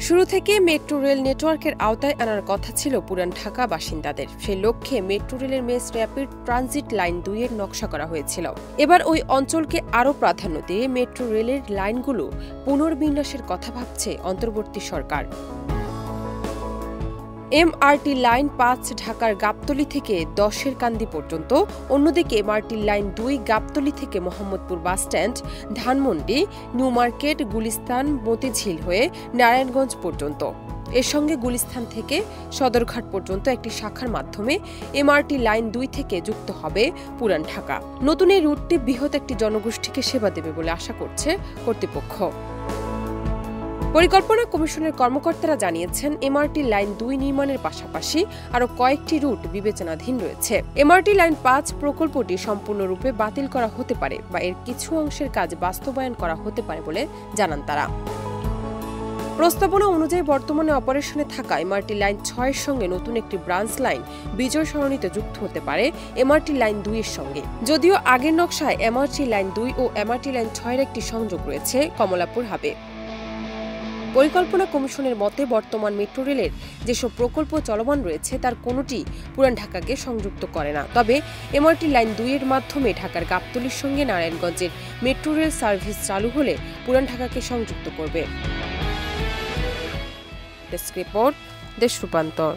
শুরু থেকে metro rail নেটওয়ার্কের আওতায় আনার কথা ছিল পুরান ঢাকা বাসিন্দাদের। সেই লক্ষ্যে মেট্রো রেলের মেস র্যাপিড ট্রানজিট লাইন 2 এর নকশা করা হয়েছিল। এবার ওই অঞ্চলকে আরও প্রাধান্য দিয়ে মেট্রো রেলের লাইনগুলো পুনর্বিন্যাসের কথা ভাবছে অন্তর্বর্তী সরকার। এমআরটি লাইন 5 ঢাকার গাবতলী থেকে 10-এর কান্দি পর্যন্ত, অন্যদিকে এমআরটি লাইন 2 গাবতলী থেকে Mohammadpur bus stand, Dhanmondi, new market, Gulistan, Motijheel হয়ে নারায়ণগঞ্জ পর্যন্ত। এর সঙ্গে গুলিস্তান থেকে সদরঘাট পর্যন্ত একটি শাখার মাধ্যমে এমআরটি লাইন 2 থেকে যুক্ত হবে পুরান ঢাকা। নতুন এই রুটটি বৃহৎ একটি জনগোষ্ঠীকে সেবা দেবে বলে আশা করছে কর্তৃপক্ষ। পরিকল্পনা কমিশনের কর্মকর্তারা জানিয়েছেন, এমআরটি লাইন 2 নির্মাণের পাশাপাশি আরও কয়েকটি রুট বিবেচনাধীন রয়েছে। এমআরটি লাইন 5 প্রকল্পটি সম্পূর্ণরূপে বাতিল করা হতে পারে বা এর কিছু অংশের কাজ বাস্তবায়ন করা হতে পারে বলে জানান তারা। প্রস্তাবনা অনুযায়ী বর্তমানে অপারেশনে থাকা এমআরটি লাইন 6-এর সঙ্গে নতুন একটি ব্রাঞ্চ লাইন বিজয় সরণিতে যুক্ত হতে পারে এমআরটি লাইন 2-এর সঙ্গে। যদিও আগের নকশায় এমআরটি লাইন 2 ও এমআরটি লাইন 6-এর একটি সংযোগ রয়েছে কমলাপুর হাবে। পরিকল্পনা কমিশনের মতে বর্তমান মেট্রো রেলের যেসব প্রকল্প চলমান রয়েছে তার কোনোটি পুরান ঢাকাকে সংযুক্ত করে না। তবে এমআরটি লাইন 2 এর মাধ্যমে ঢাকার গাবতলীর সঙ্গে নারায়ণগঞ্জের মেট্রো রেল সার্ভিস চালু হলে পুরান ঢাকাকে সংযুক্ত করবে। ডেস্ক রিপোর্ট, দেশ রূপান্তর।